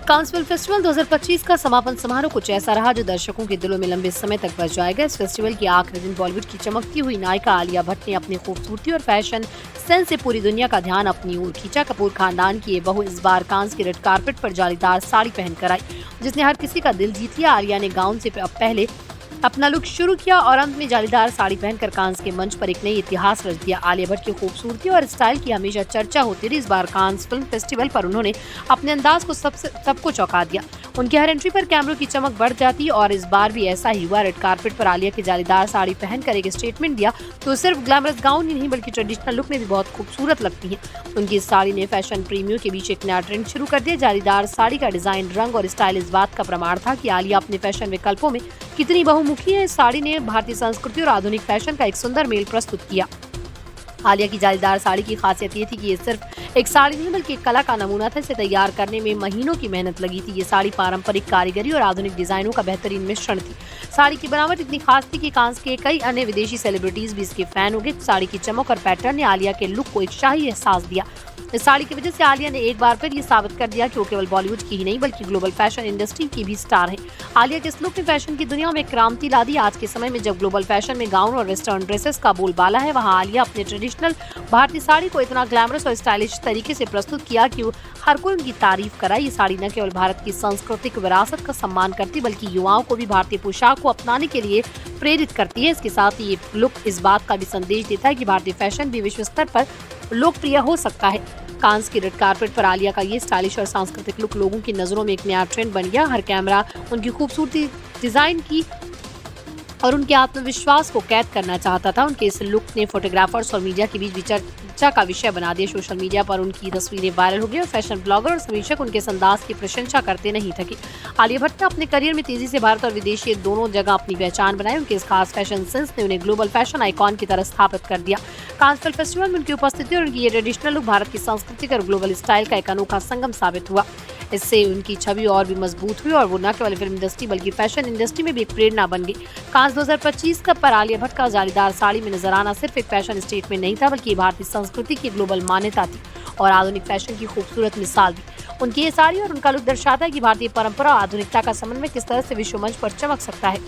Cannes film festival 2025 का समापन समारोह कुछ ऐसा रहा जो दर्शकों के दिलों में लंबे समय तक बस जाएगा। इस फेस्टिवल के आखिरी दिन बॉलीवुड की चमकती हुई नायिका आलिया भट्ट ने अपनी खूबसूरती और फैशन सेंस से पूरी दुनिया का ध्यान अपनी ओर खींचा। कपूर खानदान की ये बहू इस बार कांस के रेड कार्पेट पर जालीदार साड़ी पहनकर आई, जिसने हर किसी का दिल जीत लिया। आलिया ने गाउन से पहले अपना लुक शुरू किया और अंत में जालीदार साड़ी पहनकर कांस के मंच पर एक नई इतिहास रच दिया। आलिया भट्ट की खूबसूरती और स्टाइल की हमेशा चर्चा होती रही। इस बार कांस फिल्म फेस्टिवल पर उन्होंने अपने अंदाज को सबको चौंका दिया। उनकी हर एंट्री पर कैमरों की चमक बढ़ जाती और इस बार भी ऐसा ही हुआ। रेड कार्पेट पर आलिया की जालीदार साड़ी पहनकर एक स्टेटमेंट दिया तो सिर्फ ग्लैमरस गाउन ही नहीं बल्कि ट्रेडिशनल लुक में भी बहुत खूबसूरत लगती है। उनकी इस साड़ी ने फैशन प्रेमियों के बीच एक नया ट्रेंड शुरू कर दिया। जालीदार साड़ी का डिजाइन, रंग और स्टाइल इस बात का प्रमाण था कि आलिया अपने फैशन विकल्पों में कितनी बहुमुखी है। इस साड़ी ने भारतीय संस्कृति और आधुनिक फैशन का एक सुंदर मेल प्रस्तुत किया। आलिया की जालीदार साड़ी की खासियत ये थी कि ये सिर्फ एक साड़ी नहीं बल्कि एक कला का नमूना था। इसे तैयार करने में महीनों की मेहनत लगी थी। ये साड़ी पारंपरिक कारीगरी और आधुनिक डिजाइनों का बेहतरीन मिश्रण थी। साड़ी की बनावट इतनी खास थी कि कांस के कई अन्य विदेशी सेलिब्रिटीज भी इसके फैन हो गए। साड़ी की चमक और पैटर्न ने आलिया के लुक को एक शाही एहसास दिया। इस साड़ी की वजह से आलिया ने एक बार फिर ये साबित कर दिया कि वो केवल बॉलीवुड की ही नहीं बल्कि ग्लोबल फैशन इंडस्ट्री की भी स्टार है। आलिया के इस लुक ने फैशन की दुनिया में क्रांति ला दी। आज के समय में जब ग्लोबल फैशन में गाउन और वेस्टर्न ड्रेसेस का बोलबाला है, वहाँ आलिया अपने ट्रेडिशनल भारतीय साड़ी को इतना ग्लैमरस और स्टाइलिश तरीके से प्रस्तुत किया कि हर कोई उनकी तारीफ करा। ये साड़ी न केवल भारत की सांस्कृतिक विरासत का सम्मान करती बल्कि युवाओं को भी भारतीय पोशाक को अपनाने के लिए प्रेरित करती है। इसके साथ ही ये लुक इस बात का भी संदेश देता है कि भारतीय फैशन भी विश्व स्तर पर लोकप्रिय हो सकता है। कांस की रेड कार्पेट पर आलिया का ये स्टाइलिश और सांस्कृतिक लुक लोगों की नजरों में एक नया ट्रेंड बन गया। हर कैमरा उनकी खूबसूरती, डिजाइन की और उनके आत्मविश्वास को कैद करना चाहता था। उनके इस लुक ने फोटोग्राफर्स और मीडिया के बीच भी चर्चा का विषय बना दिया। सोशल मीडिया पर उनकी तस्वीरें वायरल हो गई और फैशन ब्लॉगर और समीक्षक उनके इस अंदाज की प्रशंसा करते नहीं थके। आलिया भट्ट ने अपने करियर में तेजी से भारत और विदेशी दोनों जगह अपनी पहचान बनाई। उनके इस खास फैशन सेंस ने उन्हें ग्लोबल फैशन आइकॉन की तरह स्थापित कर दिया। कांस फिल्म फेस्टिवल में उनकी उपस्थिति और उनकी ये ट्रेडिशनल लुक भारत की संस्कृति और ग्लोबल स्टाइल का एक अनोखा संगम साबित हुआ। इससे उनकी छवि और भी मजबूत हुई और वो न केवल फिल्म इंडस्ट्री बल्कि फैशन इंडस्ट्री में भी एक प्रेरणा बन गई। कांस 2025 का पर आलिया भट्ट का जालीदार साड़ी में नजर आना सिर्फ एक फैशन स्टेटमेंट नहीं था बल्कि भारतीय संस्कृति की ग्लोबल मान्यता थी और आधुनिक फैशन की खूबसूरत मिसाल भी। उनकी ये साड़ी और उनका लुक दर्शाता है कि भारतीय परंपरा और आधुनिकता का समन्वय किस तरह से विश्व मंच पर चमक सकता है।